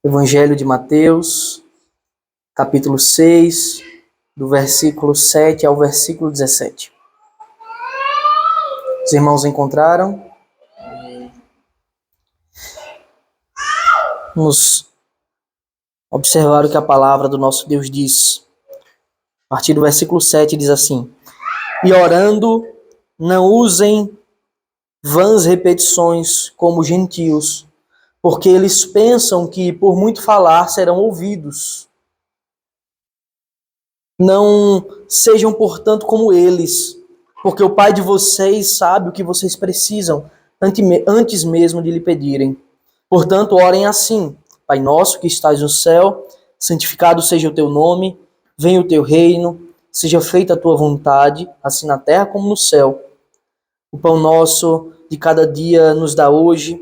Evangelho de Mateus, capítulo 6, do versículo 7 ao versículo 17. Os irmãos encontraram? Vamos observar o que a palavra do nosso Deus diz. A partir do versículo 7 diz assim: E orando, não usem vãs repetições como os gentios, porque eles pensam que por muito falar serão ouvidos. Não sejam, portanto, como eles, porque o Pai de vocês sabe o que vocês precisam antes mesmo de lhe pedirem. Portanto, orem assim: Pai nosso que estás no céu, santificado seja o teu nome, venha o teu reino, seja feita a tua vontade, assim na terra como no céu. O pão nosso de cada dia nos dá hoje.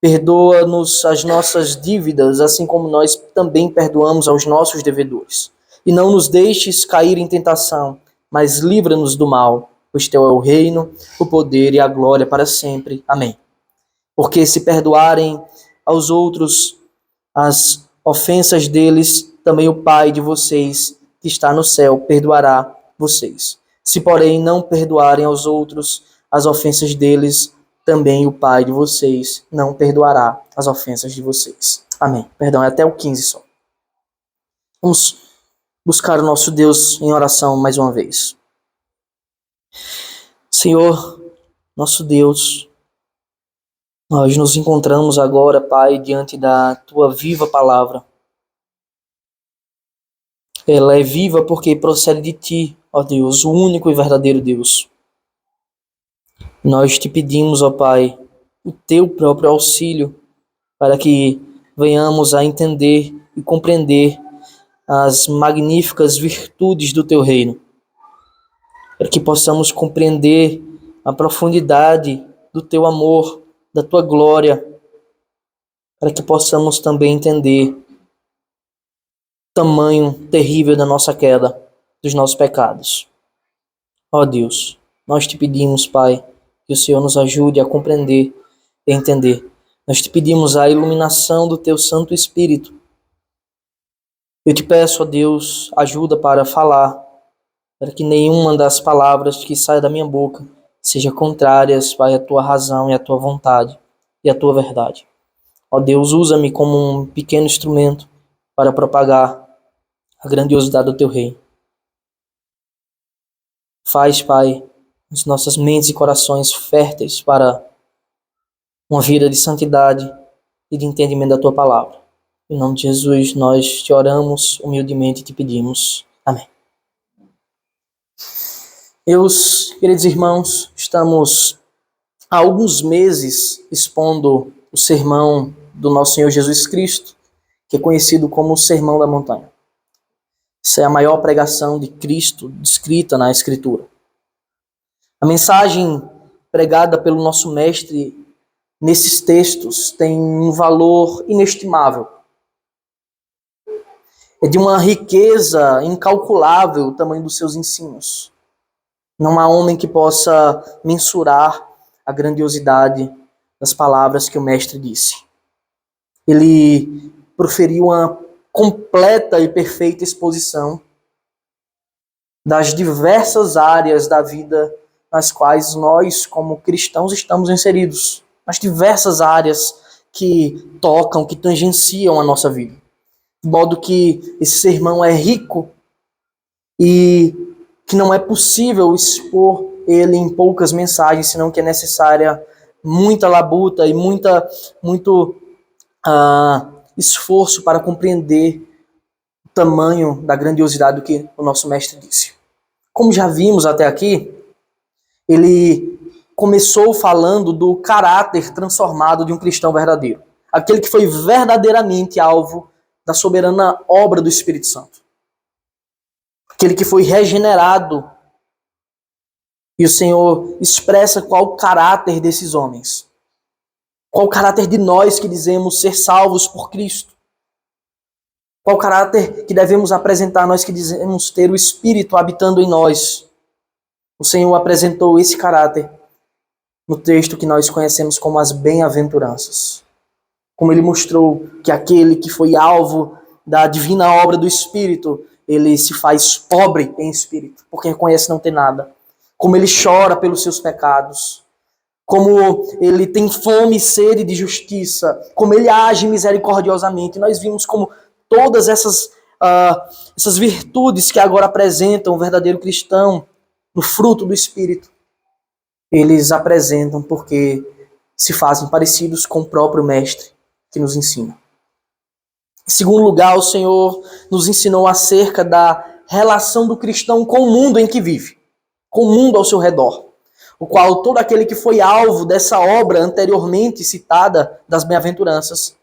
Perdoa-nos as nossas dívidas, assim como nós também perdoamos aos nossos devedores. E não nos deixes cair em tentação, mas livra-nos do mal, pois teu é o reino, o poder e a glória para sempre. Amém. Porque se perdoarem aos outros as ofensas deles, também o Pai de vocês, que está no céu, perdoará vocês. Se, porém, não perdoarem aos outros as ofensas deles, também o Pai de vocês não perdoará as ofensas de vocês. Amém. Perdão, é até o 15 só. Vamos buscar o nosso Deus em oração mais uma vez. Senhor, nosso Deus, nós nos encontramos agora, Pai, diante da Tua viva palavra. Ela é viva porque procede de Ti, ó Deus, o único e verdadeiro Deus. Nós te pedimos, ó Pai, o Teu próprio auxílio para que venhamos a entender e compreender as magníficas virtudes do Teu reino. Para que possamos compreender a profundidade do Teu amor, da Tua glória. Para que possamos também entender o tamanho terrível da nossa queda, dos nossos pecados. Ó Deus, nós te pedimos, Pai, que o Senhor nos ajude a compreender e entender. Nós te pedimos a iluminação do Teu Santo Espírito. Eu te peço, ó Deus, ajuda para falar, para que nenhuma das palavras que saia da minha boca seja contrárias, Pai, à Tua razão e à Tua vontade e à Tua verdade. Ó Deus, usa-me como um pequeno instrumento para propagar a grandiosidade do Teu reino. Faz, Pai, as nossas mentes e corações férteis para uma vida de santidade e de entendimento da Tua palavra. Em nome de Jesus, nós te oramos humildemente e te pedimos. Amém. Meus queridos irmãos, estamos há alguns meses expondo o sermão do nosso Senhor Jesus Cristo, que é conhecido como o Sermão da Montanha. Essa é a maior pregação de Cristo descrita na Escritura. A mensagem pregada pelo nosso Mestre nesses textos tem um valor inestimável. É de uma riqueza incalculável o tamanho dos seus ensinos. Não há homem que possa mensurar a grandiosidade das palavras que o Mestre disse. Ele proferiu uma completa e perfeita exposição das diversas áreas da vida nas quais nós, como cristãos, estamos inseridos. As diversas áreas que tocam, que tangenciam a nossa vida. De modo que esse sermão é rico e que não é possível expor ele em poucas mensagens, senão que é necessária muita labuta e muito esforço para compreender o tamanho da grandiosidade do que o nosso Mestre disse. Como já vimos até aqui, ele começou falando do caráter transformado de um cristão verdadeiro. Aquele que foi verdadeiramente alvo da soberana obra do Espírito Santo. Aquele que foi regenerado. E o Senhor expressa qual o caráter desses homens. Qual o caráter de nós que dizemos ser salvos por Cristo. Qual o caráter que devemos apresentar nós que dizemos ter o Espírito habitando em nós. O Senhor apresentou esse caráter no texto que nós conhecemos como as bem-aventuranças. Como ele mostrou que aquele que foi alvo da divina obra do Espírito, ele se faz pobre em espírito, porque reconhece não ter nada. Como ele chora pelos seus pecados. Como ele tem fome e sede de justiça. Como ele age misericordiosamente. Nós vimos como todas essas virtudes que agora apresentam o verdadeiro cristão no fruto do Espírito, eles apresentam porque se fazem parecidos com o próprio Mestre que nos ensina. Em segundo lugar, o Senhor nos ensinou acerca da relação do cristão com o mundo em que vive, com o mundo ao seu redor, o qual todo aquele que foi alvo dessa obra anteriormente citada das bem-aventuranças,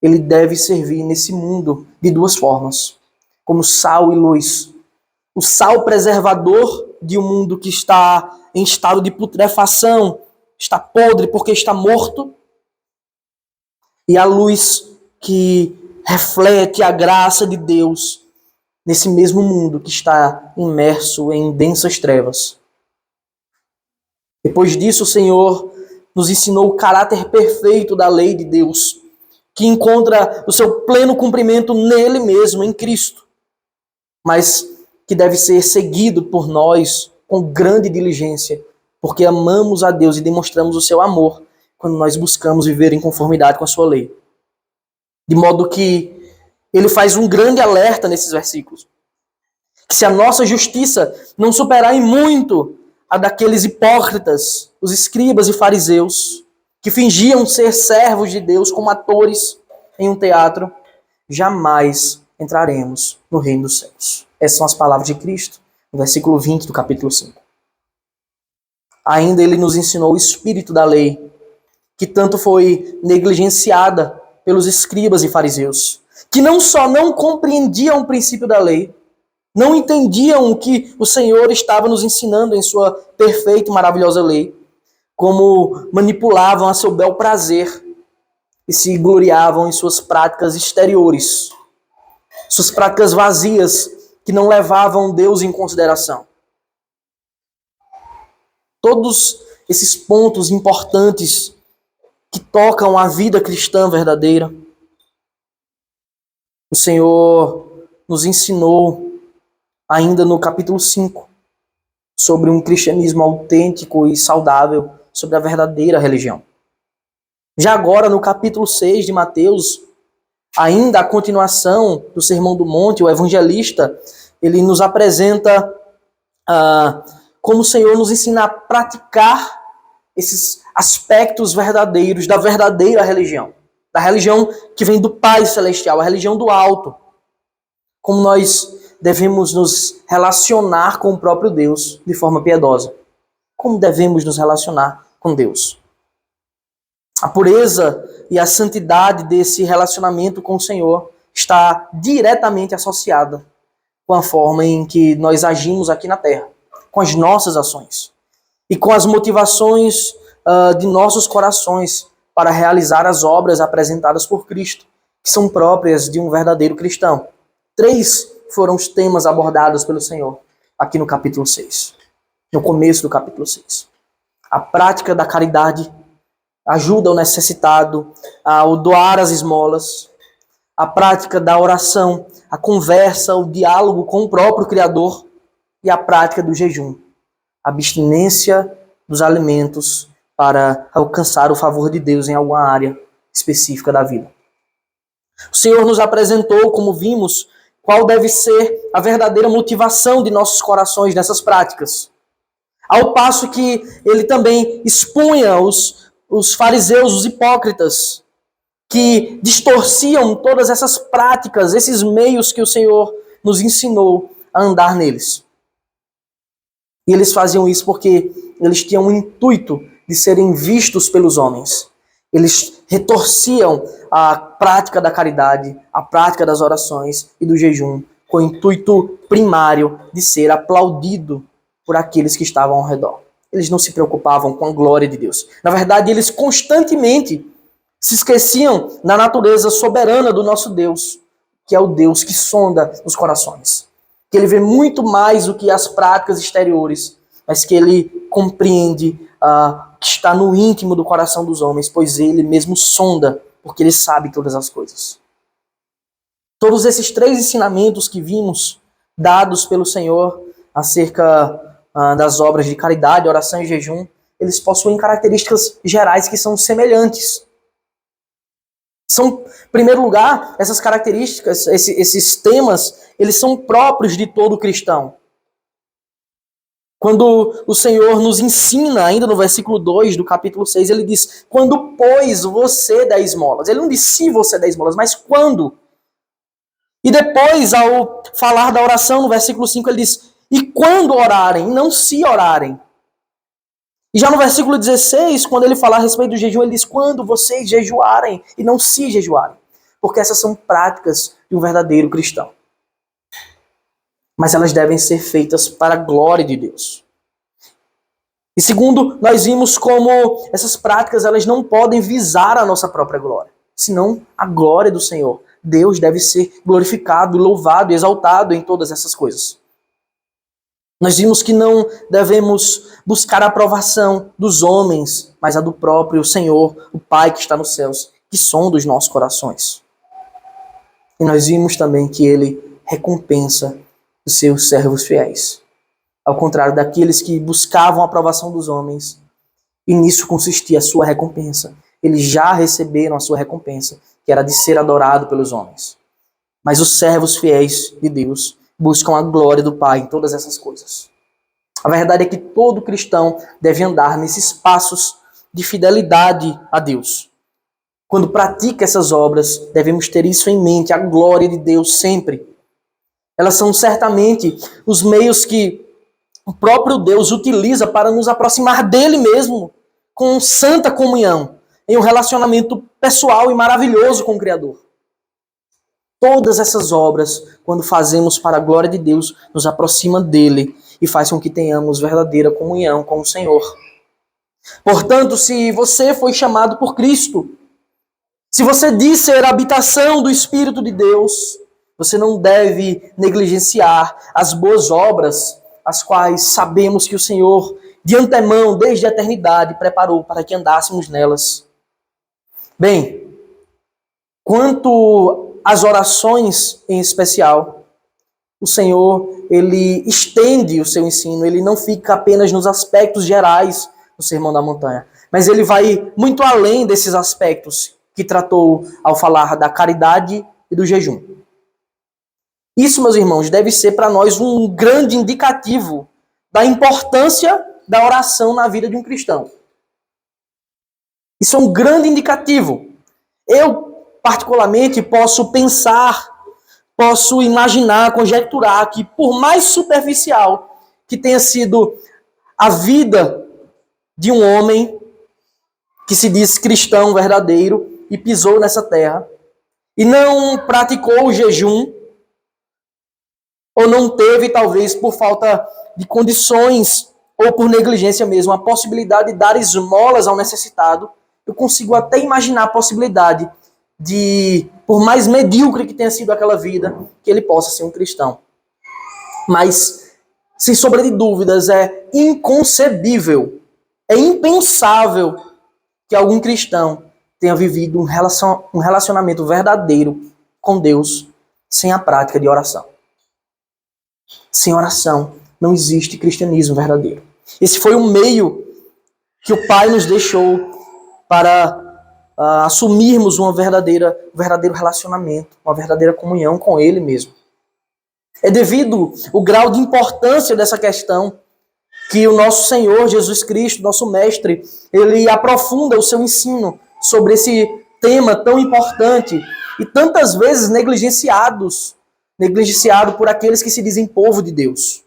ele deve servir nesse mundo de duas formas, como sal e luz. O sal preservador de um mundo que está em estado de putrefação, está podre porque está morto, e a luz que reflete a graça de Deus nesse mesmo mundo que está imerso em densas trevas. Depois disso, o Senhor nos ensinou o caráter perfeito da lei de Deus, que encontra o seu pleno cumprimento nele mesmo, em Cristo, mas que deve ser seguido por nós com grande diligência, porque amamos a Deus e demonstramos o seu amor quando nós buscamos viver em conformidade com a sua lei. De modo que ele faz um grande alerta nesses versículos. Que se a nossa justiça não superar em muito a daqueles hipócritas, os escribas e fariseus, que fingiam ser servos de Deus como atores em um teatro, jamais entraremos no reino dos céus. Essas são as palavras de Cristo, no versículo 20 do capítulo 5. Ainda ele nos ensinou o espírito da lei, que tanto foi negligenciada pelos escribas e fariseus, que não só não compreendiam o princípio da lei, não entendiam o que o Senhor estava nos ensinando em sua perfeita e maravilhosa lei, como manipulavam a seu bel prazer e se gloriavam em suas práticas exteriores, suas práticas vazias que não levavam Deus em consideração. Todos esses pontos importantes que tocam a vida cristã verdadeira, o Senhor nos ensinou ainda no capítulo 5, sobre um cristianismo autêntico e saudável, sobre a verdadeira religião. Já agora, no capítulo 6 de Mateus, ainda a continuação do Sermão do Monte, o evangelista, ele nos apresenta como o Senhor nos ensina a praticar esses aspectos verdadeiros da verdadeira religião. Da religião que vem do Pai Celestial, a religião do alto. Como nós devemos nos relacionar com o próprio Deus de forma piedosa. Como devemos nos relacionar com Deus. A pureza e a santidade desse relacionamento com o Senhor está diretamente associada com a forma em que nós agimos aqui na terra, com as nossas ações e com as motivações de nossos corações para realizar as obras apresentadas por Cristo, que são próprias de um verdadeiro cristão. 3 foram os temas abordados pelo Senhor aqui no capítulo 6, no começo do capítulo 6. A prática da caridade, ajuda ao necessitado, ao doar as esmolas, a prática da oração, a conversa, o diálogo com o próprio Criador e a prática do jejum, a abstinência dos alimentos para alcançar o favor de Deus em alguma área específica da vida. O Senhor nos apresentou, como vimos, qual deve ser a verdadeira motivação de nossos corações nessas práticas. Ao passo que ele também expunha os fariseus, os hipócritas, que distorciam todas essas práticas, esses meios que o Senhor nos ensinou a andar neles. E eles faziam isso porque eles tinham o intuito de serem vistos pelos homens. Eles retorciam a prática da caridade, a prática das orações e do jejum, com o intuito primário de ser aplaudido por aqueles que estavam ao redor. Eles não se preocupavam com a glória de Deus. Na verdade, eles constantemente se esqueciam da natureza soberana do nosso Deus, que é o Deus que sonda os corações. Que ele vê muito mais do que as práticas exteriores, mas que ele compreende que está no íntimo do coração dos homens, pois ele mesmo sonda porque Ele sabe todas as coisas. Todos esses 3 ensinamentos que vimos dados pelo Senhor acerca das obras de caridade, oração e jejum, eles possuem características gerais que são semelhantes. Em primeiro lugar, essas características, esses temas, eles são próprios de todo cristão. Quando o Senhor nos ensina, ainda no versículo 2 do capítulo 6, ele diz, quando, pois, você der esmolas. Ele não diz se você der esmolas, mas quando. E depois, ao falar da oração, no versículo 5, ele diz, e quando orarem, não se orarem. E já no versículo 16, quando ele fala a respeito do jejum, ele diz, quando vocês jejuarem, e não se jejuarem. Porque essas são práticas de um verdadeiro cristão. Mas elas devem ser feitas para a glória de Deus. E segundo, nós vimos como essas práticas elas não podem visar a nossa própria glória, senão a glória do Senhor. Deus deve ser glorificado, louvado e exaltado em todas essas coisas. Nós vimos que não devemos buscar a aprovação dos homens, mas a do próprio Senhor, o Pai que está nos céus, que sonda os nossos corações. E nós vimos também que Ele recompensa os seus servos fiéis. Ao contrário daqueles que buscavam a aprovação dos homens, e nisso consistia a sua recompensa. Eles já receberam a sua recompensa, que era de ser adorado pelos homens. Mas os servos fiéis de Deus buscam a glória do Pai em todas essas coisas. A verdade é que todo cristão deve andar nesses passos de fidelidade a Deus. Quando pratica essas obras, devemos ter isso em mente, a glória de Deus sempre. Elas são certamente os meios que o próprio Deus utiliza para nos aproximar dele mesmo, com santa comunhão, em um relacionamento pessoal e maravilhoso com o Criador. Todas essas obras, quando fazemos para a glória de Deus, nos aproxima dele e faz com que tenhamos verdadeira comunhão com o Senhor. Portanto, se você foi chamado por Cristo, se você diz ser a habitação do Espírito de Deus, você não deve negligenciar as boas obras, as quais sabemos que o Senhor, de antemão, desde a eternidade, preparou para que andássemos nelas. Bem, quanto às orações em especial, o Senhor, ele estende o seu ensino, ele não fica apenas nos aspectos gerais do Sermão da Montanha, mas ele vai muito além desses aspectos que tratou ao falar da caridade e do jejum. Isso, meus irmãos, deve ser para nós um grande indicativo da importância da oração na vida de um cristão. Isso é um grande indicativo. Eu, particularmente, posso pensar, posso imaginar, conjecturar que, por mais superficial que tenha sido a vida de um homem que se diz cristão verdadeiro e pisou nessa terra e não praticou o jejum, ou não teve, talvez, por falta de condições ou por negligência mesmo, a possibilidade de dar esmolas ao necessitado, eu consigo até imaginar a possibilidade de, por mais medíocre que tenha sido aquela vida, que ele possa ser um cristão. Mas, sem sombra de dúvidas, é inconcebível, é impensável que algum cristão tenha vivido um relacionamento verdadeiro com Deus sem a prática de oração. Sem oração, não existe cristianismo verdadeiro. Esse foi o meio que o Pai nos deixou para assumirmos um verdadeiro relacionamento, uma verdadeira comunhão com Ele mesmo. É devido ao grau de importância dessa questão que o nosso Senhor Jesus Cristo, nosso Mestre, ele aprofunda o seu ensino sobre esse tema tão importante e tantas vezes negligenciado por aqueles que se dizem povo de Deus.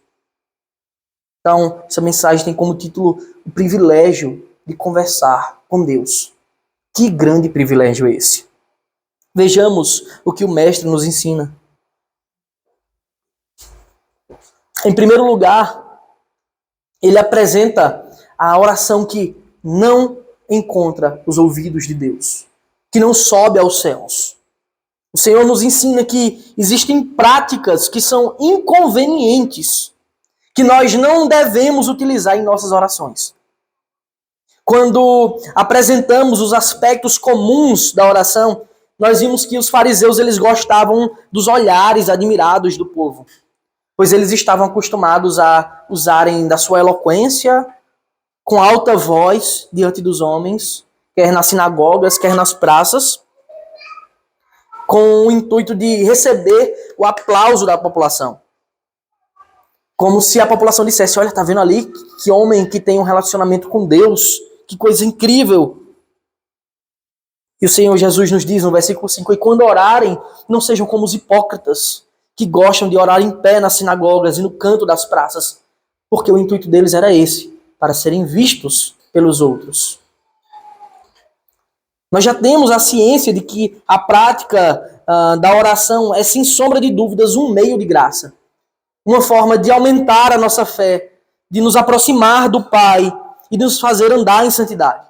Então, essa mensagem tem como título o privilégio de conversar com Deus. Que grande privilégio é esse? Vejamos o que o Mestre nos ensina. Em primeiro lugar, ele apresenta a oração que não encontra os ouvidos de Deus, que não sobe aos céus. O Senhor nos ensina que existem práticas que são inconvenientes, que nós não devemos utilizar em nossas orações. Quando apresentamos os aspectos comuns da oração, nós vimos que os fariseus eles gostavam dos olhares admirados do povo, pois eles estavam acostumados a usarem da sua eloquência com alta voz diante dos homens, quer nas sinagogas, quer nas praças, com o intuito de receber o aplauso da população. Como se a população dissesse, olha, tá vendo ali que homem que tem um relacionamento com Deus, que coisa incrível. E o Senhor Jesus nos diz no versículo 5, e quando orarem, não sejam como os hipócritas, que gostam de orar em pé nas sinagogas e no canto das praças, porque o intuito deles era esse, para serem vistos pelos outros. Nós já temos a ciência de que a prática da oração é, sem sombra de dúvidas, um meio de graça. Uma forma de aumentar a nossa fé, de nos aproximar do Pai e de nos fazer andar em santidade.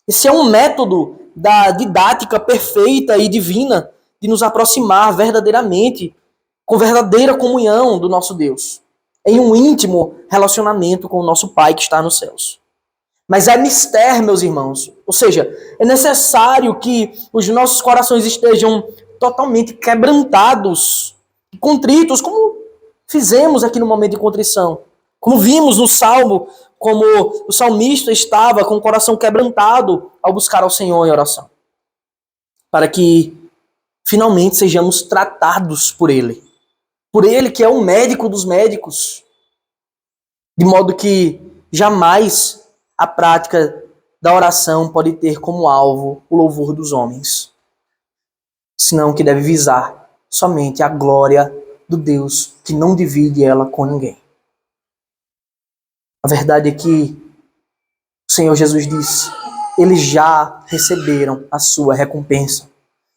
Esse é um método da didática perfeita e divina de nos aproximar verdadeiramente, com verdadeira comunhão do nosso Deus, em um íntimo relacionamento com o nosso Pai que está nos céus. Mas é mister, meus irmãos. Ou seja, é necessário que os nossos corações estejam totalmente quebrantados e contritos, como fizemos aqui no momento de contrição. Como vimos no Salmo, como o salmista estava com o coração quebrantado ao buscar ao Senhor em oração. Para que finalmente sejamos tratados por Ele. Por Ele que é o médico dos médicos. De modo que jamais a prática da oração pode ter como alvo o louvor dos homens, senão que deve visar somente a glória do Deus que não divide ela com ninguém. A verdade é que o Senhor Jesus disse, eles já receberam a sua recompensa.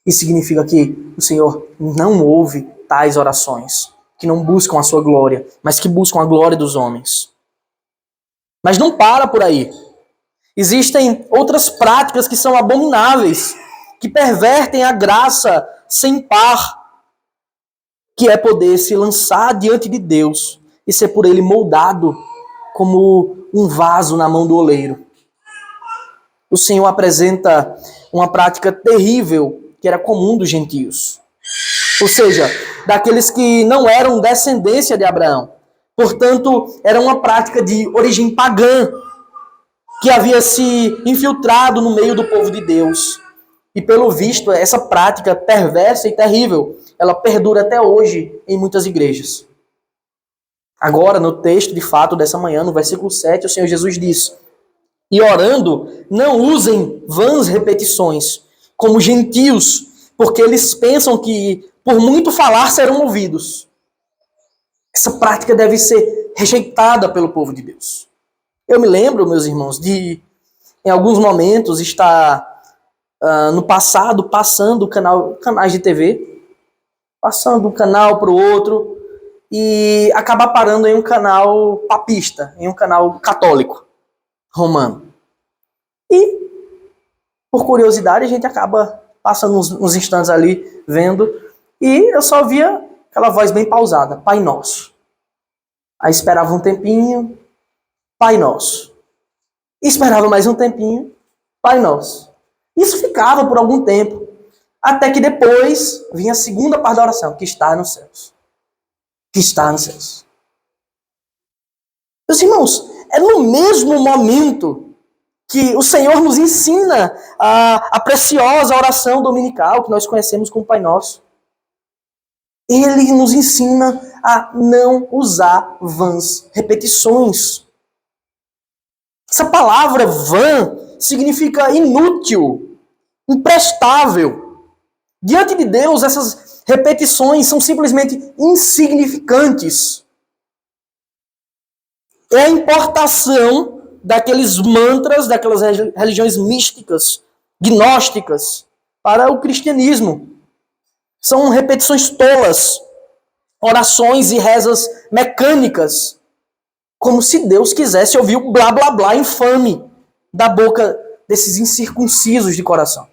Isso significa que o Senhor não ouve tais orações, que não buscam a sua glória, mas que buscam a glória dos homens. Mas não para por aí. Existem outras práticas que são abomináveis, que pervertem a graça sem par, que é poder se lançar diante de Deus e ser por Ele moldado como um vaso na mão do oleiro. O Senhor apresenta uma prática terrível que era comum dos gentios. Ou seja, daqueles que não eram descendência de Abraão. Portanto, era uma prática de origem pagã, que havia se infiltrado no meio do povo de Deus. E pelo visto, essa prática perversa e terrível, ela perdura até hoje em muitas igrejas. Agora, no texto, de fato, dessa manhã, no versículo 7, o Senhor Jesus diz, e orando, não usem vãs repetições, como gentios, porque eles pensam que, por muito falar, serão ouvidos. Essa prática deve ser rejeitada pelo povo de Deus. Eu me lembro, meus irmãos, de, em alguns momentos, estar no passado passando canais de TV, passando um canal para o outro, e acabar parando em um canal papista, em um canal católico, romano. E, por curiosidade, a gente acaba passando uns instantes ali, vendo, e eu só via aquela voz bem pausada, Pai Nosso. Aí esperava um tempinho, Pai Nosso. E esperava mais um tempinho, Pai Nosso. Isso ficava por algum tempo, até que depois vinha a segunda parte da oração, que está nos céus. Que está nos céus. Meus irmãos, é no mesmo momento que o Senhor nos ensina a preciosa oração dominical que nós conhecemos como Pai Nosso. Ele nos ensina a não usar vãs repetições. Essa palavra vã significa inútil, imprestável. Diante de Deus, essas repetições são simplesmente insignificantes. É a importação daqueles mantras, daquelas religiões místicas, gnósticas, para o cristianismo. São repetições tolas, orações e rezas mecânicas, como se Deus quisesse ouvir o blá blá blá infame da boca desses incircuncisos de coração.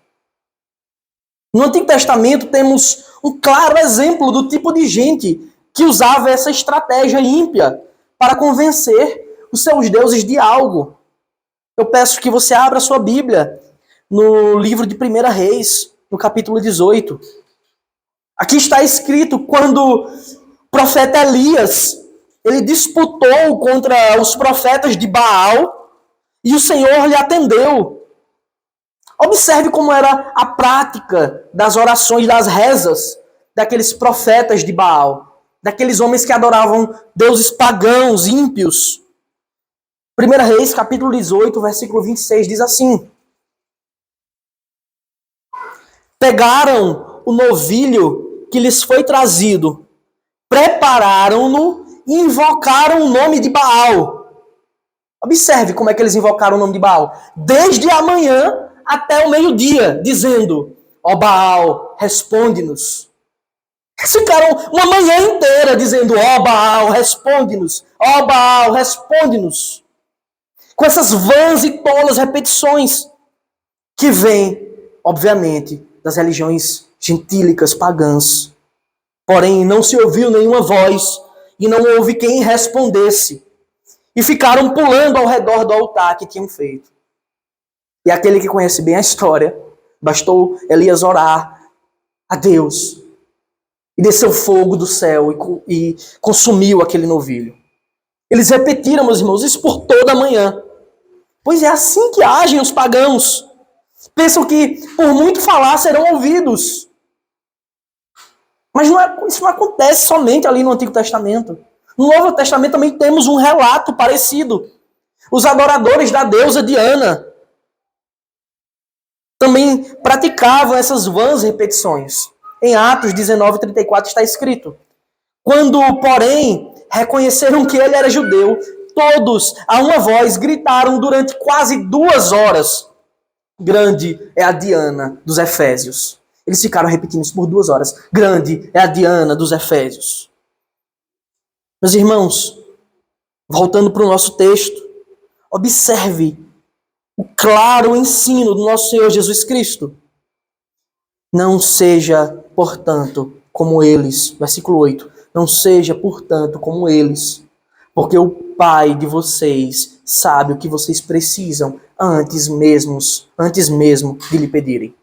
No Antigo Testamento temos um claro exemplo do tipo de gente que usava essa estratégia ímpia para convencer os seus deuses de algo. Eu peço que você abra a sua Bíblia no livro de 1 Reis, no capítulo 18. Aqui está escrito quando o profeta Elias, ele disputou contra os profetas de Baal e o Senhor lhe atendeu. Observe como era a prática das orações, das rezas daqueles profetas de Baal, daqueles homens que adoravam deuses pagãos, ímpios. 1 Reis, capítulo 18, versículo 26, diz assim: pegaram o novilho que lhes foi trazido, prepararam-no e invocaram o nome de Baal. Observe como é que eles invocaram o nome de Baal. Desde a manhã até o meio-dia, dizendo: ó Baal, responde-nos. Eles ficaram uma manhã inteira dizendo: ó Baal, responde-nos. Ó Baal, responde-nos. Com essas vãs e tolas repetições que vêm, obviamente, das religiões gentílicas, pagãs. Porém, não se ouviu nenhuma voz e não houve quem respondesse. E ficaram pulando ao redor do altar que tinham feito. E aquele que conhece bem a história, bastou Elias orar a Deus. E desceu fogo do céu e consumiu aquele novilho. Eles repetiram, meus irmãos, isso por toda a manhã. Pois é assim que agem os pagãos. Pensam que por muito falar serão ouvidos. Mas isso não acontece somente ali no Antigo Testamento. No Novo Testamento também temos um relato parecido. Os adoradores da deusa Diana também praticavam essas vãs repetições. Em Atos 19:34 está escrito: quando, porém, reconheceram que ele era judeu, todos, a uma voz, gritaram durante quase 2 horas: grande é a Diana dos Efésios. Eles ficaram repetindo isso por 2 horas. Grande é a Diana dos Efésios. Meus irmãos, voltando para o nosso texto, observe o claro ensino do nosso Senhor Jesus Cristo. Não seja, portanto, como eles. Versículo 8. Não seja, portanto, como eles, porque o Pai de vocês sabe o que vocês precisam antes mesmo de lhe pedirem.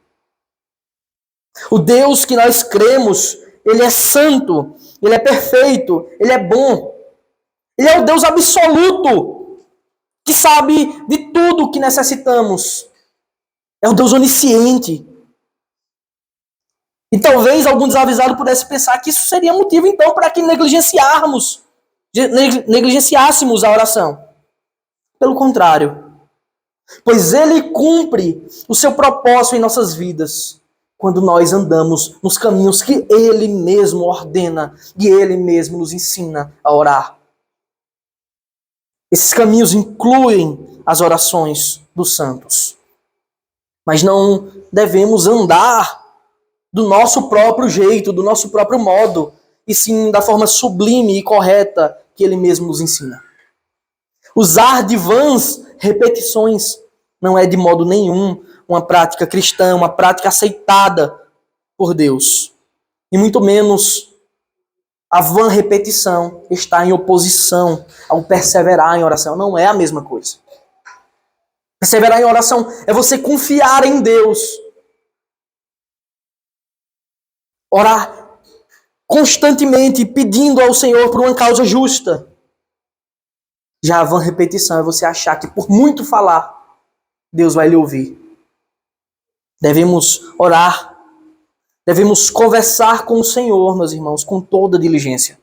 O Deus que nós cremos, Ele é santo, Ele é perfeito, Ele é bom. Ele é o Deus absoluto, que sabe de tudo o que necessitamos. É o Deus onisciente. E talvez algum desavisado pudesse pensar que isso seria motivo, então, para que negligenciássemos a oração. Pelo contrário, pois Ele cumpre o seu propósito em nossas vidas quando nós andamos nos caminhos que Ele mesmo ordena e Ele mesmo nos ensina a orar. Esses caminhos incluem as orações dos santos. Mas não devemos andar do nosso próprio jeito, do nosso próprio modo, e sim da forma sublime e correta que Ele mesmo nos ensina. Usar de vãs repetições não é de modo nenhum uma prática cristã, uma prática aceitada por Deus. E muito menos a vã repetição está em oposição ao perseverar em oração. Não é a mesma coisa. Perseverar em oração é você confiar em Deus. Orar constantemente pedindo ao Senhor por uma causa justa. Já a vã repetição é você achar que por muito falar, Deus vai lhe ouvir. Devemos orar, devemos conversar com o Senhor, meus irmãos, com toda diligência.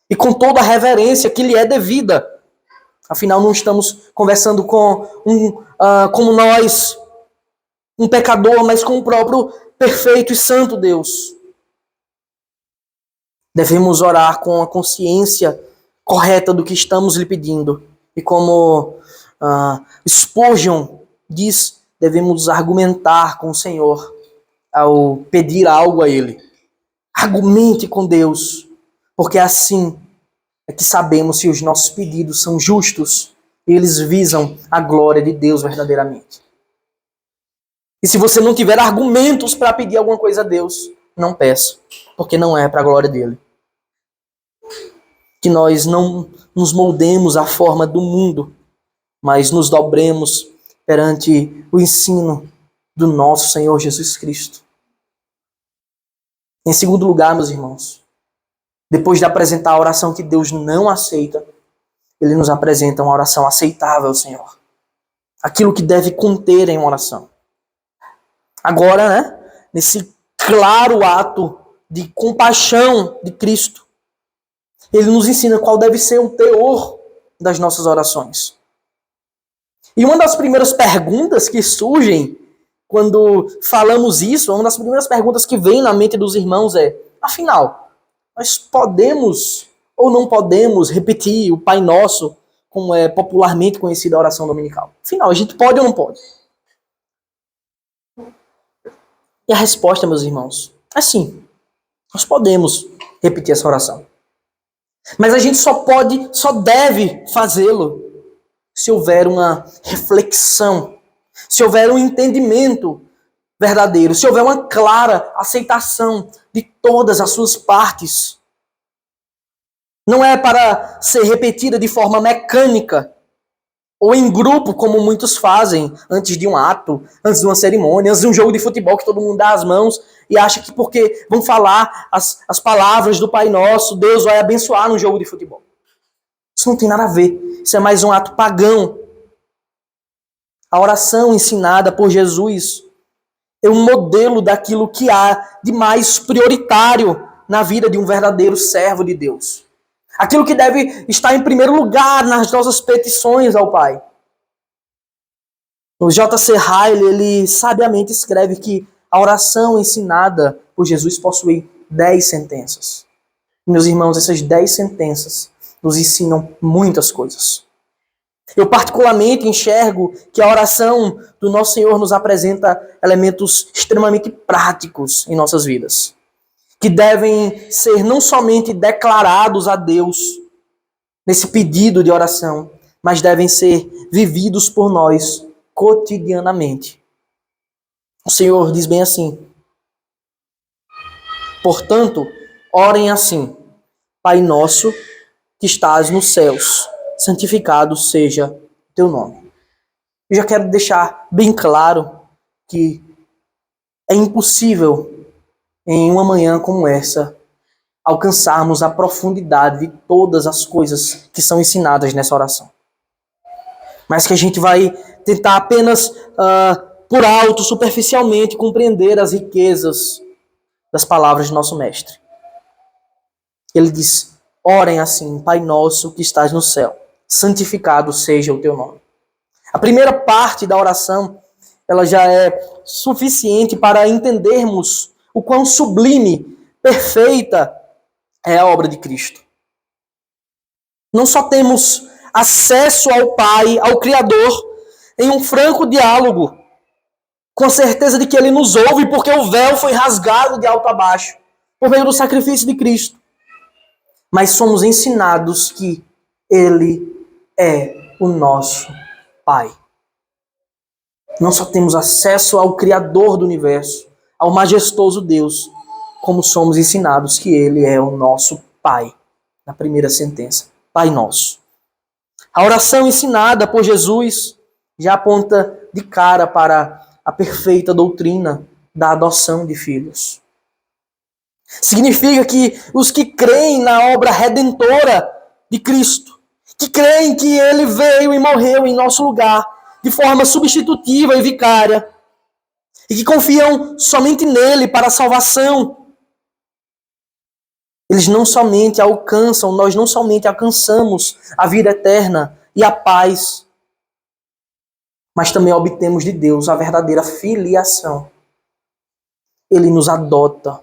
E com toda a reverência que lhe é devida. Afinal, não estamos conversando com como nós, um pecador, mas com o próprio perfeito e santo Deus. Devemos orar com a consciência correta do que estamos lhe pedindo. E como Spurgeon diz, devemos argumentar com o Senhor ao pedir algo a Ele. Argumente com Deus, porque assim é que sabemos se os nossos pedidos são justos e eles visam a glória de Deus verdadeiramente. E se você não tiver argumentos para pedir alguma coisa a Deus, não peça, porque não é para a glória dele. Que nós não nos moldemos à forma do mundo, mas nos dobremos perante o ensino do nosso Senhor Jesus Cristo. Em segundo lugar, meus irmãos, depois de apresentar a oração que Deus não aceita, Ele nos apresenta uma oração aceitável ao Senhor. Aquilo que deve conter em uma oração. Agora, nesse claro ato de compaixão de Cristo, Ele nos ensina qual deve ser o teor das nossas orações. E uma das primeiras perguntas que surgem quando falamos isso, uma das primeiras perguntas que vem na mente dos irmãos é: afinal, nós podemos ou não podemos repetir o Pai Nosso, como é popularmente conhecida a oração dominical? Afinal, a gente pode ou não pode? E a resposta, meus irmãos, é sim. Nós podemos repetir essa oração. Mas a gente só deve fazê-lo se houver uma reflexão, se houver um entendimento verdadeiro, se houver uma clara aceitação de todas as suas partes. Não é para ser repetida de forma mecânica ou em grupo, como muitos fazem antes de um ato, antes de uma cerimônia, antes de um jogo de futebol que todo mundo dá as mãos e acha que porque vão falar as palavras do Pai Nosso, Deus vai abençoar no jogo de futebol. Isso não tem nada a ver. Isso é mais um ato pagão. A oração ensinada por Jesus é um modelo daquilo que há de mais prioritário na vida de um verdadeiro servo de Deus. Aquilo que deve estar em primeiro lugar nas nossas petições ao Pai. O J.C. Ryle, ele sabiamente escreve que a oração ensinada por Jesus possui 10 sentenças. Meus irmãos, essas 10 sentenças nos ensinam muitas coisas. Eu particularmente enxergo que a oração do nosso Senhor nos apresenta elementos extremamente práticos em nossas vidas, que devem ser não somente declarados a Deus nesse pedido de oração, mas devem ser vividos por nós cotidianamente. O Senhor diz bem assim: portanto, orem assim: Pai nosso que estás nos céus, santificado seja teu nome. Eu já quero deixar bem claro que é impossível em uma manhã como essa alcançarmos a profundidade de todas as coisas que são ensinadas nessa oração. Mas que a gente vai tentar apenas por alto, superficialmente, compreender as riquezas das palavras de nosso Mestre. Ele diz: orem assim: Pai nosso que estás no céu, santificado seja o teu nome. A primeira parte da oração, ela já é suficiente para entendermos o quão sublime, perfeita é a obra de Cristo. Não só temos acesso ao Pai, ao Criador, em um franco diálogo, com a certeza de que Ele nos ouve, porque o véu foi rasgado de alto a baixo, por meio do sacrifício de Cristo. Mas somos ensinados que Ele é o nosso Pai. Não só temos acesso ao Criador do universo, ao majestoso Deus, como somos ensinados que Ele é o nosso Pai. Na primeira sentença, Pai Nosso. A oração ensinada por Jesus já aponta de cara para a perfeita doutrina da adoção de filhos. Significa que os que creem na obra redentora de Cristo, que creem que Ele veio e morreu em nosso lugar, de forma substitutiva e vicária, e que confiam somente nele para a salvação, eles não somente alcançam, nós não somente alcançamos a vida eterna e a paz, mas também obtemos de Deus a verdadeira filiação. Ele nos adota.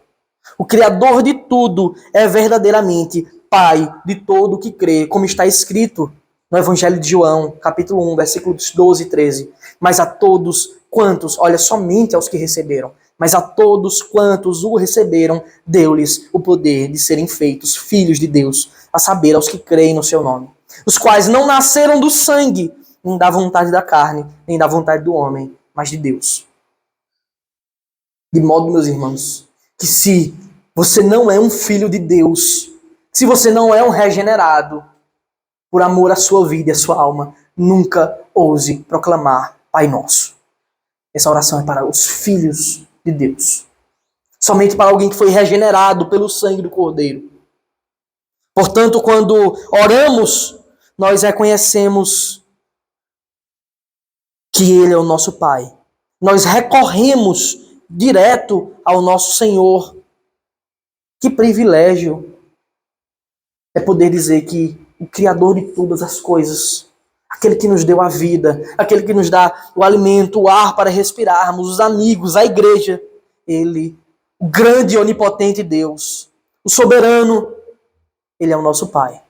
O Criador de tudo é verdadeiramente Pai de todo o que crê, como está escrito no Evangelho de João, capítulo 1, versículos 12 e 13. Mas a todos quantos, olha, somente aos que receberam, mas a todos quantos o receberam, deu-lhes o poder de serem feitos filhos de Deus, a saber, aos que creem no seu nome, os quais não nasceram do sangue, nem da vontade da carne, nem da vontade do homem, mas de Deus. De modo, meus irmãos, que se você não é um filho de Deus, se você não é um regenerado, por amor à sua vida e à sua alma, nunca ouse proclamar Pai Nosso. Essa oração é para os filhos de Deus. Somente para alguém que foi regenerado pelo sangue do Cordeiro. Portanto, quando oramos, nós reconhecemos que Ele é o nosso Pai. Nós recorremos direto ao nosso Senhor. Que privilégio é poder dizer que o Criador de todas as coisas, aquele que nos deu a vida, aquele que nos dá o alimento, o ar para respirarmos, os amigos, a igreja, Ele, o grande e onipotente Deus, o soberano, Ele é o nosso Pai.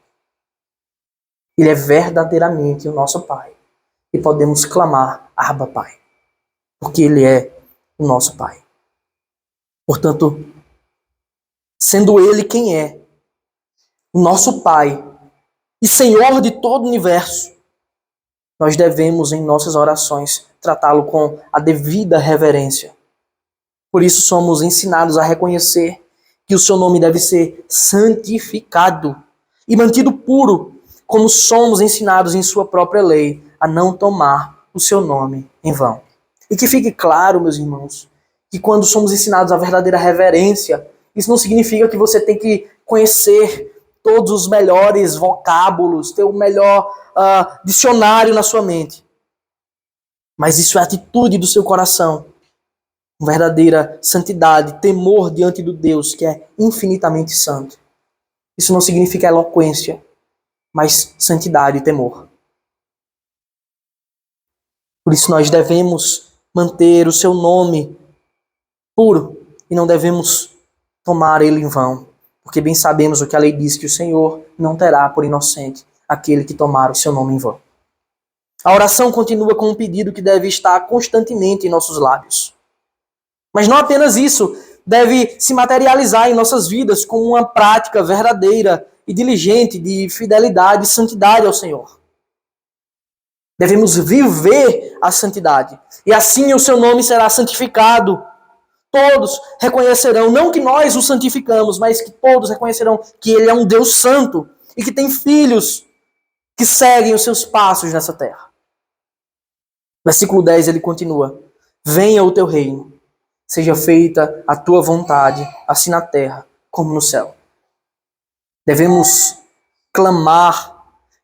Ele é verdadeiramente o nosso Pai. E podemos clamar, Abba, Pai. Porque Ele é o nosso Pai. Portanto, sendo Ele quem é, o nosso Pai e Senhor de todo o universo, nós devemos, em nossas orações, tratá-lo com a devida reverência. Por isso somos ensinados a reconhecer que o seu nome deve ser santificado e mantido puro, como somos ensinados em sua própria lei a não tomar o seu nome em vão. E que fique claro, meus irmãos, que quando somos ensinados a verdadeira reverência, isso não significa que você tem que conhecer todos os melhores vocábulos, ter o melhor dicionário na sua mente. Mas isso é a atitude do seu coração. Verdadeira santidade, temor diante do Deus que é infinitamente santo. Isso não significa eloquência, mas santidade e temor. Por isso nós devemos manter o seu nome puro e não devemos tomar ele em vão, porque bem sabemos o que a lei diz, que o Senhor não terá por inocente aquele que tomar o seu nome em vão. A oração continua com um pedido que deve estar constantemente em nossos lábios. Mas não apenas isso, deve se materializar em nossas vidas como uma prática verdadeira e diligente de fidelidade e santidade ao Senhor. Devemos viver a santidade, e assim o seu nome será santificado. Todos reconhecerão, não que nós o santificamos, mas que todos reconhecerão que Ele é um Deus santo e que tem filhos que seguem os seus passos nessa terra. Versículo 10 ele continua: venha o teu reino, seja feita a tua vontade, assim na terra como no céu. Devemos clamar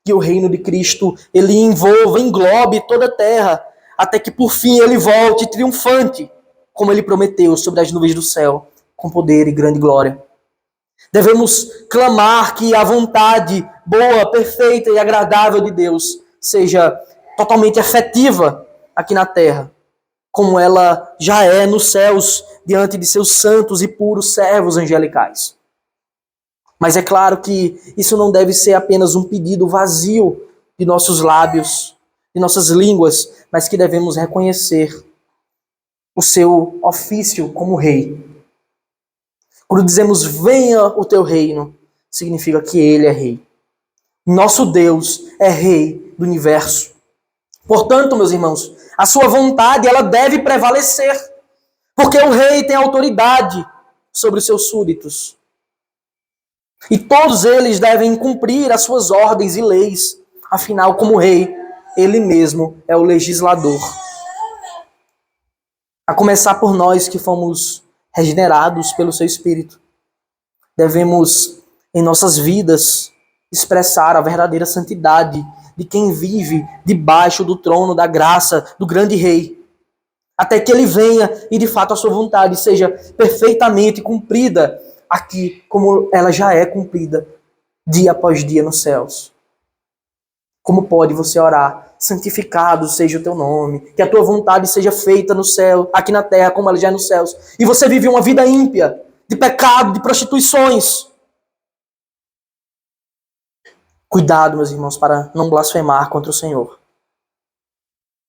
que o reino de Cristo ele englobe toda a terra, até que por fim ele volte triunfante, como ele prometeu, sobre as nuvens do céu, com poder e grande glória. Devemos clamar que a vontade boa, perfeita e agradável de Deus seja totalmente efetiva aqui na terra, como ela já é nos céus, diante de seus santos e puros servos angelicais. Mas é claro que isso não deve ser apenas um pedido vazio de nossos lábios, de nossas línguas, mas que devemos reconhecer o seu ofício como rei. Quando dizemos venha o teu reino, significa que ele é rei. Nosso Deus é rei do universo. Portanto, meus irmãos, a sua vontade ela deve prevalecer, porque o rei tem autoridade sobre os seus súditos. E todos eles devem cumprir as suas ordens e leis. Afinal, como rei, ele mesmo é o legislador. A começar por nós que fomos regenerados pelo seu Espírito. Devemos, em nossas vidas, expressar a verdadeira santidade de quem vive debaixo do trono da graça do grande rei. Até que ele venha e, de fato, a sua vontade seja perfeitamente cumprida aqui, como ela já é cumprida dia após dia nos céus. Como pode você orar? Santificado seja o teu nome, que a tua vontade seja feita no céu, aqui na terra, como ela já é nos céus. E você vive uma vida ímpia, de pecado, de prostituições. Cuidado, meus irmãos, para não blasfemar contra o Senhor.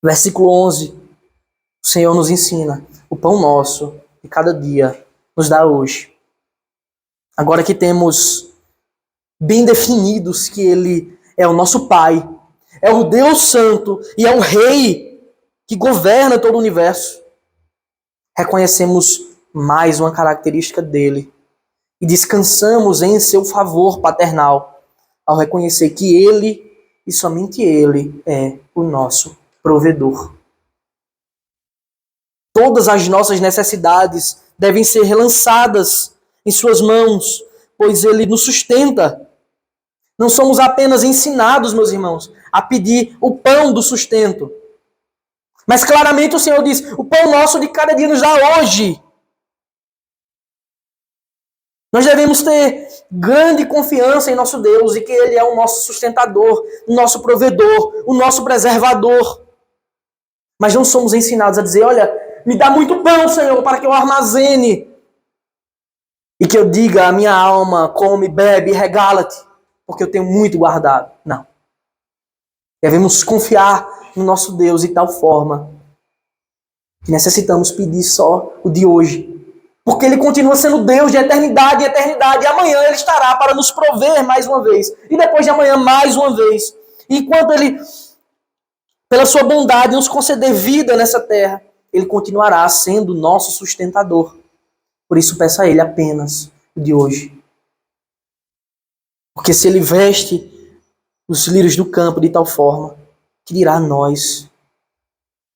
Versículo 11, o Senhor nos ensina: o pão nosso de cada dia nos dá hoje. Agora que temos bem definidos que Ele é o nosso Pai, é o Deus Santo e é o Rei que governa todo o universo, reconhecemos mais uma característica dele e descansamos em seu favor paternal ao reconhecer que Ele e somente Ele é o nosso provedor. Todas as nossas necessidades devem ser relançadas em suas mãos, pois Ele nos sustenta. Não somos apenas ensinados, meus irmãos, a pedir o pão do sustento. Mas claramente o Senhor diz, o pão nosso de cada dia nos dá hoje. Nós devemos ter grande confiança em nosso Deus e que Ele é o nosso sustentador, o nosso provedor, o nosso preservador. Mas não somos ensinados a dizer, olha, me dá muito pão, Senhor, para que eu armazene. E que eu diga à minha alma, come, bebe, regala-te, porque eu tenho muito guardado. Não. Devemos confiar no nosso Deus de tal forma que necessitamos pedir só o de hoje. Porque Ele continua sendo Deus de eternidade em eternidade. E amanhã Ele estará para nos prover mais uma vez. E depois de amanhã mais uma vez. E enquanto Ele, pela sua bondade, nos conceder vida nessa terra, Ele continuará sendo nosso sustentador. Por isso peça a Ele apenas o de hoje. Porque se Ele veste os lírios do campo de tal forma, que dirá a nós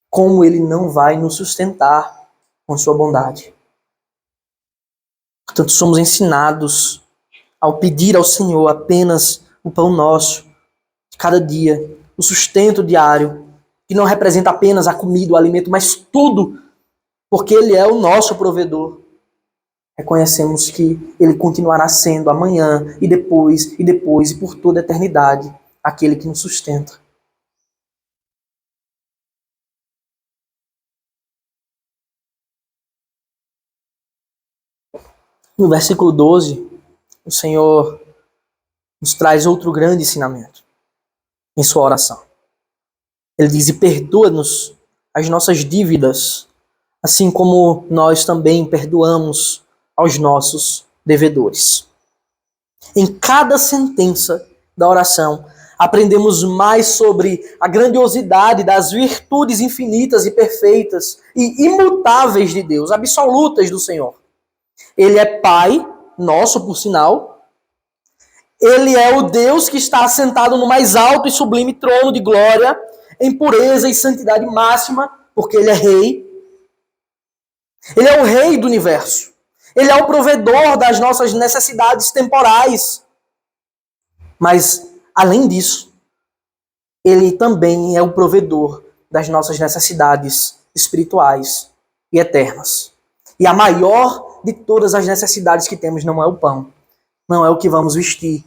como Ele não vai nos sustentar com sua bondade. Portanto, somos ensinados ao pedir ao Senhor apenas o pão nosso de cada dia, o sustento diário, que não representa apenas a comida, o alimento, mas tudo, porque Ele é o nosso provedor. Reconhecemos que Ele continuará sendo amanhã e depois e por toda a eternidade aquele que nos sustenta. No versículo 12, o Senhor nos traz outro grande ensinamento em sua oração. Ele diz, e perdoa-nos as nossas dívidas, assim como nós também perdoamos aos nossos devedores. Em cada sentença da oração, aprendemos mais sobre a grandiosidade das virtudes infinitas e perfeitas e imutáveis de Deus, absolutas do Senhor. Ele é Pai nosso, por sinal. Ele é o Deus que está assentado no mais alto e sublime trono de glória, em pureza e santidade máxima, porque Ele é Rei. Ele é o Rei do universo. Ele é o provedor das nossas necessidades temporais. Mas, além disso, Ele também é o provedor das nossas necessidades espirituais e eternas. E a maior de todas as necessidades que temos não é o pão, não é o que vamos vestir,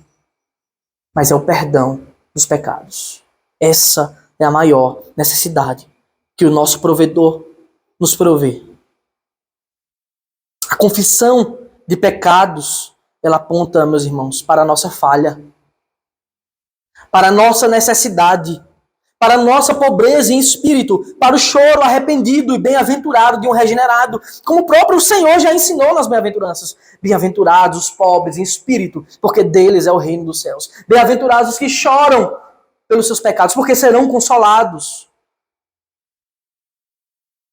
mas é o perdão dos pecados. Essa é a maior necessidade que o nosso provedor nos provê. A confissão de pecados, ela aponta, meus irmãos, para a nossa falha, para a nossa necessidade, para a nossa pobreza em espírito, para o choro arrependido e bem-aventurado de um regenerado, como o próprio Senhor já ensinou nas bem-aventuranças. Bem-aventurados os pobres em espírito, porque deles é o reino dos céus. Bem-aventurados os que choram pelos seus pecados, porque serão consolados.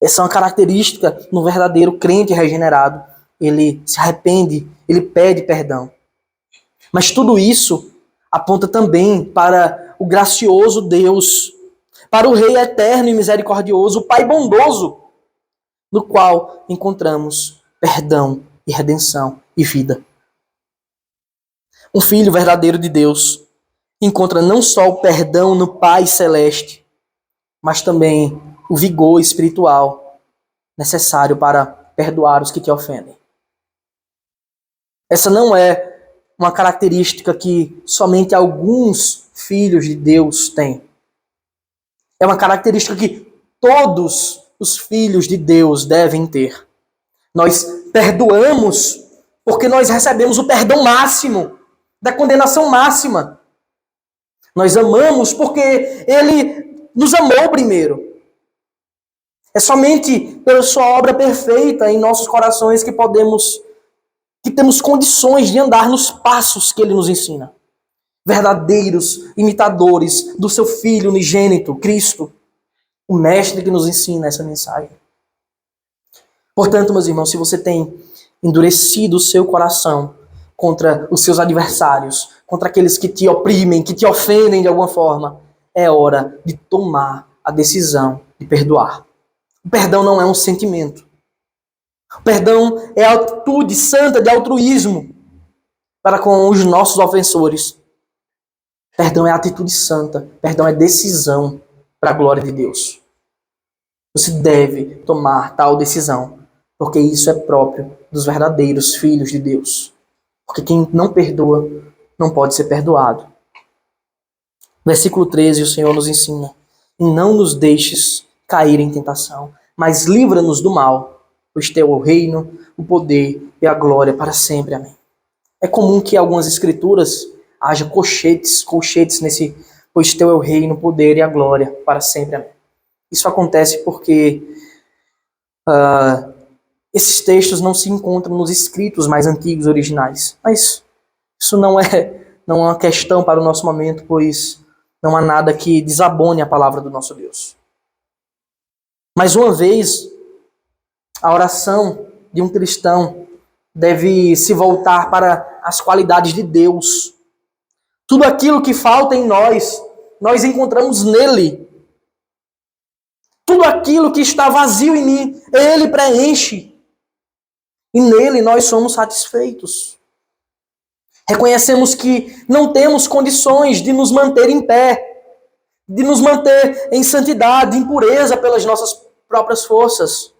Essa é uma característica no verdadeiro crente regenerado. Ele se arrepende, ele pede perdão. Mas tudo isso aponta também para o gracioso Deus, para o Rei eterno e misericordioso, o Pai bondoso, no qual encontramos perdão e redenção e vida. Um filho verdadeiro de Deus encontra não só o perdão no Pai celeste, mas também o vigor espiritual necessário para perdoar os que te ofendem. Essa não é uma característica que somente alguns filhos de Deus têm. É uma característica que todos os filhos de Deus devem ter. Nós perdoamos porque nós recebemos o perdão máximo da condenação máxima. Nós amamos porque Ele nos amou primeiro. É somente pela sua obra perfeita em nossos corações que temos condições de andar nos passos que Ele nos ensina. Verdadeiros imitadores do seu Filho unigênito, Cristo, o Mestre que nos ensina essa mensagem. Portanto, meus irmãos, se você tem endurecido o seu coração contra os seus adversários, contra aqueles que te oprimem, que te ofendem de alguma forma, é hora de tomar a decisão de perdoar. O perdão não é um sentimento. O perdão é a atitude santa de altruísmo para com os nossos ofensores. Perdão é atitude santa. Perdão é decisão para a glória de Deus. Você deve tomar tal decisão, porque isso é próprio dos verdadeiros filhos de Deus. Porque quem não perdoa não pode ser perdoado. Versículo 13, o Senhor nos ensina: e não nos deixes cair em tentação, mas livra-nos do mal, pois teu é o reino, o poder e a glória para sempre. Amém. É comum que em algumas escrituras haja colchetes nesse, pois teu é o reino, o poder e a glória para sempre. Amém. Isso acontece porque esses textos não se encontram nos escritos mais antigos originais. Mas isso não é uma questão para o nosso momento, pois não há nada que desabone a palavra do nosso Deus. Mais uma vez, a oração de um cristão deve se voltar para as qualidades de Deus. Tudo aquilo que falta em nós encontramos nele. Tudo aquilo que está vazio em mim, ele preenche. E nele nós somos satisfeitos. Reconhecemos que não temos condições de nos manter em pé, de nos manter em santidade, em pureza pelas nossas próprias forças.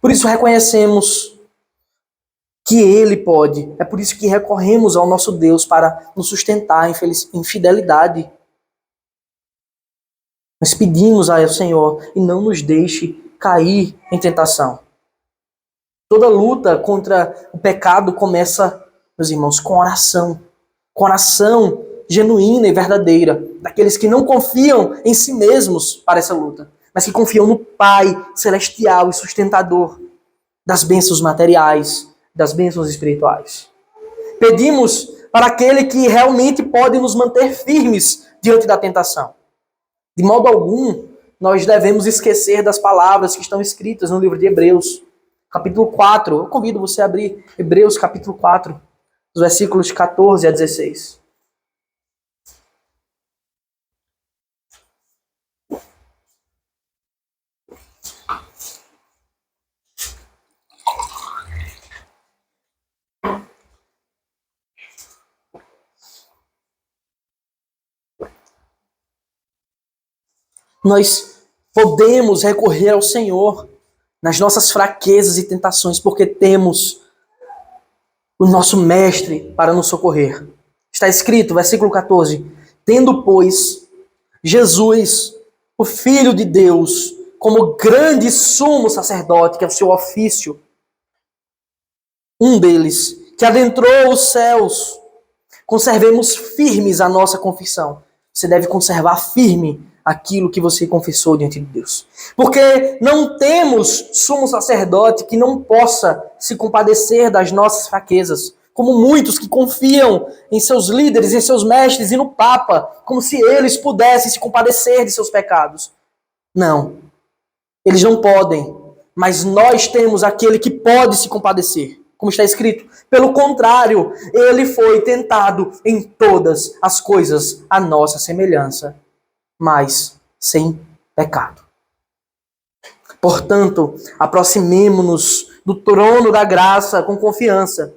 Por isso reconhecemos que Ele pode. É por isso que recorremos ao nosso Deus para nos sustentar em fidelidade. Nós pedimos ao Senhor e não nos deixe cair em tentação. Toda luta contra o pecado começa, meus irmãos, com oração. Com oração genuína e verdadeira. Daqueles que não confiam em si mesmos para essa luta, mas que confiam no Pai celestial e sustentador das bênçãos materiais, das bênçãos espirituais. Pedimos para aquele que realmente pode nos manter firmes diante da tentação. De modo algum, nós devemos esquecer das palavras que estão escritas no livro de Hebreus, capítulo 4. Eu convido você a abrir Hebreus, capítulo 4, os versículos 14 a 16. Nós podemos recorrer ao Senhor nas nossas fraquezas e tentações, porque temos o nosso Mestre para nos socorrer. Está escrito, versículo 14: tendo, pois, Jesus, o Filho de Deus, como grande sumo sacerdote, que é o seu ofício, um deles, que adentrou os céus, conservemos firmes a nossa confissão. Você deve conservar firme aquilo que você confessou diante de Deus. Porque não temos sumo sacerdote que não possa se compadecer das nossas fraquezas, como muitos que confiam em seus líderes, em seus mestres e no Papa, como se eles pudessem se compadecer de seus pecados. Não, eles não podem, mas nós temos aquele que pode se compadecer. Como está escrito, pelo contrário, ele foi tentado em todas as coisas à nossa semelhança, mas sem pecado. Portanto, aproximemo-nos do trono da graça com confiança,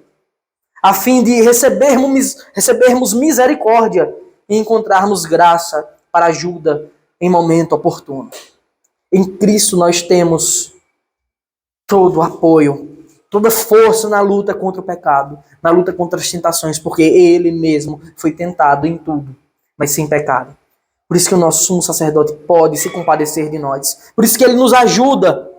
a fim de recebermos misericórdia e encontrarmos graça para ajuda em momento oportuno. Em Cristo nós temos todo o apoio, toda força na luta contra o pecado, na luta contra as tentações, porque Ele mesmo foi tentado em tudo, mas sem pecado. Por isso que o nosso sumo sacerdote pode se compadecer de nós. Por isso que Ele nos ajuda.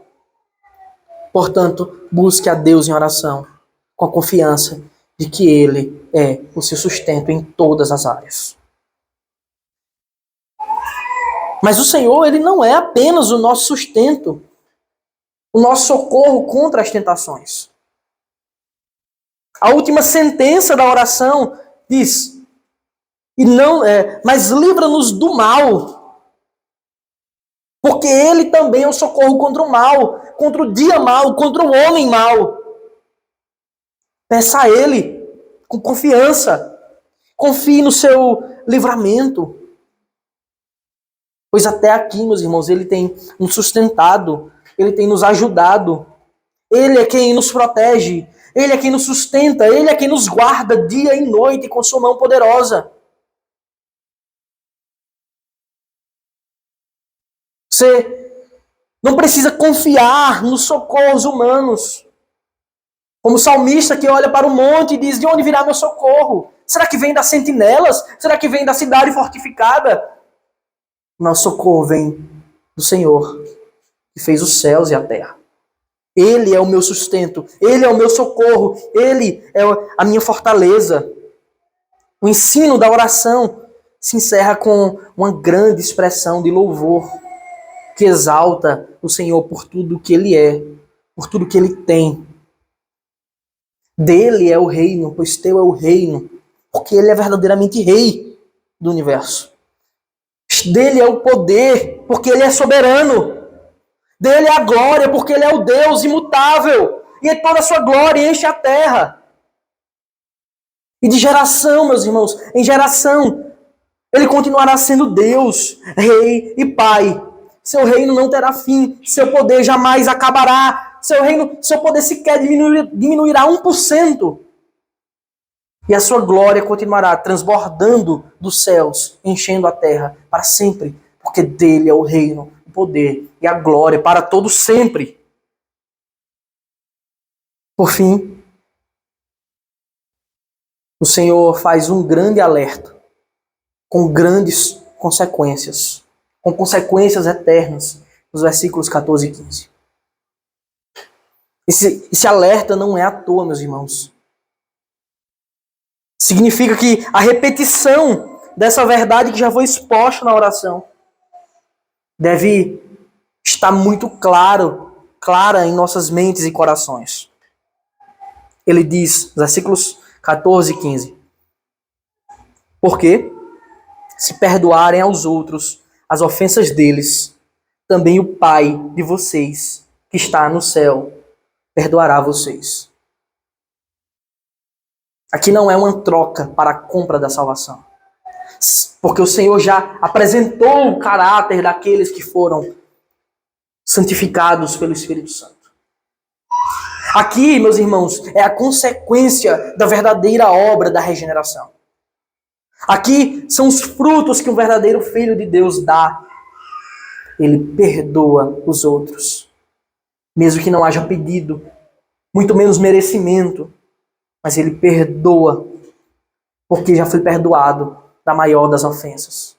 Portanto, busque a Deus em oração, com a confiança de que Ele é o seu sustento em todas as áreas. Mas o Senhor, Ele não é apenas o nosso sustento, o nosso socorro contra as tentações. A última sentença da oração diz: mas livra-nos do mal, porque Ele também é o socorro contra o mal, contra o dia mal, contra o homem mal. Peça a Ele com confiança, confie no seu livramento, pois até aqui, meus irmãos, Ele tem nos sustentado Ele tem nos ajudado. Ele é quem nos protege. Ele é quem nos sustenta. Ele é quem nos guarda dia e noite com sua mão poderosa. Você não precisa confiar nos socorros humanos. Como o salmista que olha para o monte e diz: de onde virá meu socorro? Será que vem das sentinelas? Será que vem da cidade fortificada? Nosso socorro vem do Senhor, que fez os céus e a terra. Ele é o meu sustento, Ele é o meu socorro, Ele é a minha fortaleza. O ensino da oração se encerra com uma grande expressão de louvor, que exalta o Senhor por tudo que Ele é, por tudo que Ele tem. Dele é o reino, pois teu é o reino, porque Ele é verdadeiramente rei do universo. Dele é o poder, porque Ele é soberano. Dele é a glória, porque Ele é o Deus imutável. E toda a sua glória enche a terra. E de geração, meus irmãos, em geração, Ele continuará sendo Deus, Rei e Pai. Seu reino não terá fim, seu poder jamais acabará. Seu poder sequer diminuirá 1%. E a sua glória continuará transbordando dos céus, enchendo a terra para sempre, porque dele é o reino, o poder e a glória para todo sempre. Por fim, o Senhor faz um grande alerta, com grandes consequências, com consequências eternas, nos versículos 14 e 15. Esse alerta não é à toa, meus irmãos. Significa que a repetição dessa verdade que já foi exposta na oração deve estar muito clara em nossas mentes e corações. Ele diz, versículos 14 e 15: porque se perdoarem aos outros as ofensas deles, também o Pai de vocês, que está no céu, perdoará vocês. Aqui não é uma troca para a compra da salvação. Porque o Senhor já apresentou o caráter daqueles que foram santificados pelo Espírito Santo. Aqui, meus irmãos, é a consequência da verdadeira obra da regeneração. Aqui são os frutos que um verdadeiro Filho de Deus dá. Ele perdoa os outros, mesmo que não haja pedido, muito menos merecimento. Mas ele perdoa, porque já foi perdoado da maior das ofensas.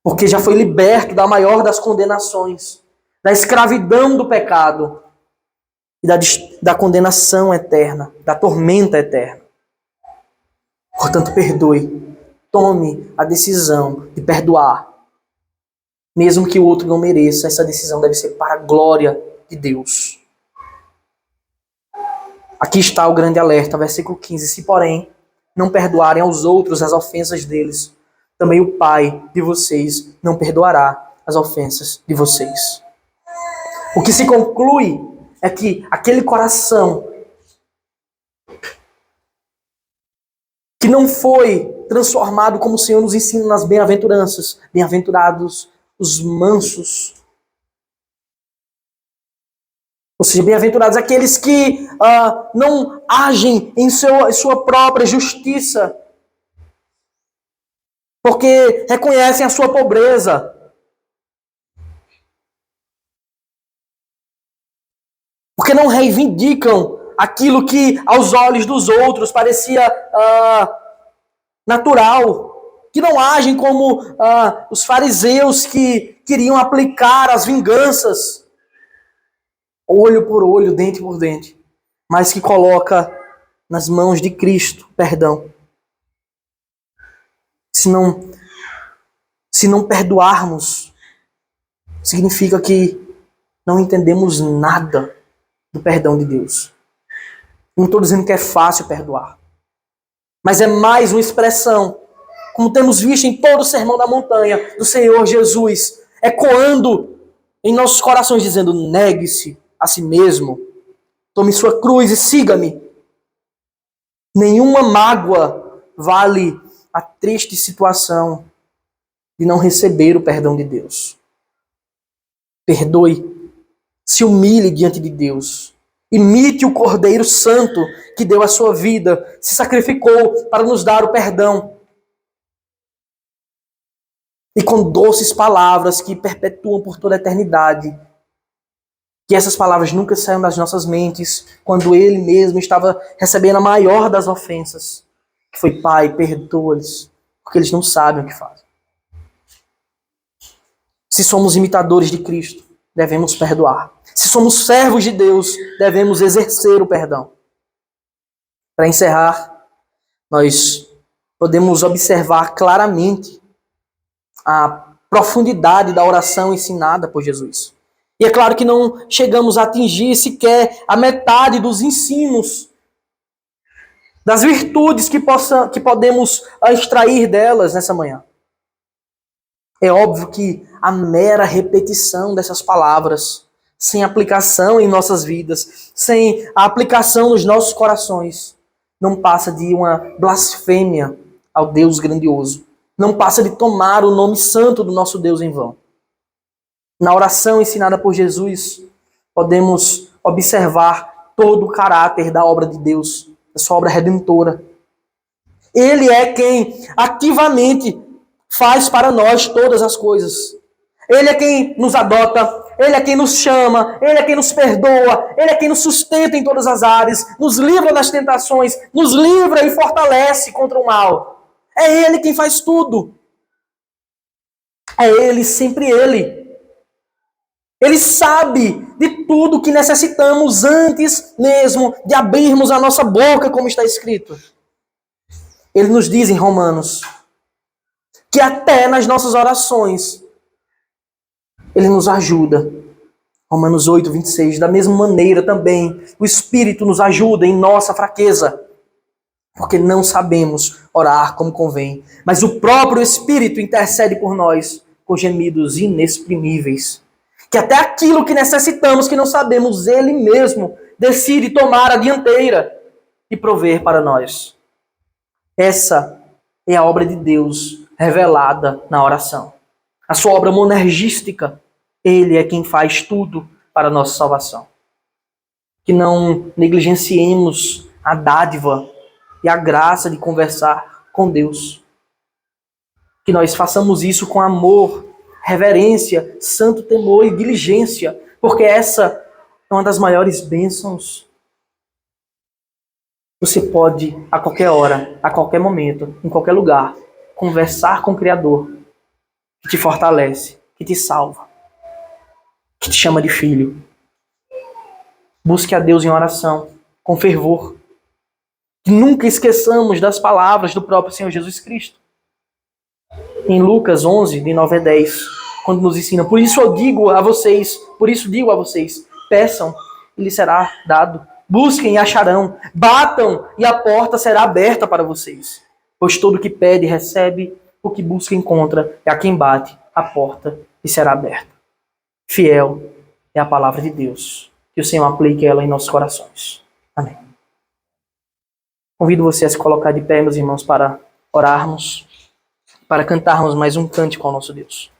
Porque já foi liberto da maior das condenações, da escravidão do pecado e da condenação eterna, da tormenta eterna. Portanto, perdoe. Tome a decisão de perdoar. Mesmo que o outro não mereça, essa decisão deve ser para a glória de Deus. Aqui está o grande alerta, versículo 15. Se, porém, não perdoarem aos outros as ofensas deles, também o Pai de vocês não perdoará as ofensas de vocês. O que se conclui é que aquele coração que não foi transformado como o Senhor nos ensina nas bem-aventuranças, bem-aventurados os mansos. Ou seja, bem-aventurados aqueles que não agem em sua própria justiça, porque reconhecem a sua pobreza. Porque não reivindicam aquilo que aos olhos dos outros parecia natural. Que não agem como os fariseus que queriam aplicar as vinganças, olho por olho, dente por dente, mas que coloca nas mãos de Cristo perdão. Se não perdoarmos, significa que não entendemos nada do perdão de Deus. Não estou dizendo que é fácil perdoar, mas é mais uma expressão, como temos visto em todo o Sermão da Montanha, do Senhor Jesus, ecoando em nossos corações, dizendo: negue-se a si mesmo, tome sua cruz e siga-me. Nenhuma mágoa vale a triste situação de não receber o perdão de Deus. Perdoe, Se humilhe diante de Deus. Imite o Cordeiro Santo que deu a sua vida, se sacrificou para nos dar o perdão. E com doces palavras que perpetuam por toda a eternidade. Que essas palavras nunca saiam das nossas mentes quando Ele mesmo estava recebendo a maior das ofensas. Que foi: Pai, perdoa-lhes, porque eles não sabem o que fazem. Se somos imitadores de Cristo, devemos perdoar. Se somos servos de Deus, devemos exercer o perdão. Para encerrar, nós podemos observar claramente a profundidade da oração ensinada por Jesus. E é claro que não chegamos a atingir sequer a metade dos ensinos, das virtudes que podemos extrair delas nessa manhã. É óbvio que a mera repetição dessas palavras, sem aplicação em nossas vidas, sem a aplicação nos nossos corações, não passa de uma blasfêmia ao Deus grandioso. Não passa de tomar o nome santo do nosso Deus em vão. Na oração ensinada por Jesus, podemos observar todo o caráter da obra de Deus, da sua obra redentora. Ele é quem ativamente faz para nós todas as coisas. Ele é quem nos adota, Ele é quem nos chama, Ele é quem nos perdoa, Ele é quem nos sustenta em todas as áreas, nos livra das tentações, nos livra e fortalece contra o mal. É Ele quem faz tudo. É Ele, sempre Ele. Ele sabe de tudo que necessitamos antes mesmo de abrirmos a nossa boca, como está escrito. Ele nos diz em Romanos que até nas nossas orações Ele nos ajuda. Romanos 8, 26. Da mesma maneira também o Espírito nos ajuda em nossa fraqueza, porque não sabemos orar como convém. Mas o próprio Espírito intercede por nós com gemidos inexprimíveis. Que até aquilo que necessitamos, que não sabemos, Ele mesmo decide tomar a dianteira e prover para nós. Essa é a obra de Deus revelada na oração. A sua obra monergística. Ele é quem faz tudo para a nossa salvação. Que não negligenciemos a dádiva e a graça de conversar com Deus. Que nós façamos isso com amor, reverência, santo temor e diligência, porque essa é uma das maiores bênçãos. Você pode, a qualquer hora, a qualquer momento, em qualquer lugar, conversar com o Criador, que te fortalece, que te salva, que te chama de filho. Busque a Deus em oração, com fervor. Que nunca esqueçamos das palavras do próprio Senhor Jesus Cristo. Em Lucas 11, de 9 a 10, quando nos ensina: por isso digo a vocês, peçam e lhes será dado. Busquem e acharão, batam e a porta será aberta para vocês. Pois todo que pede recebe, o que busca encontra, e a quem bate, a porta lhe será aberta. Fiel é a palavra de Deus. Que o Senhor aplique ela em nossos corações. Amém. Convido você a se colocar de pé, meus irmãos, para orarmos, para cantarmos mais um cântico ao nosso Deus.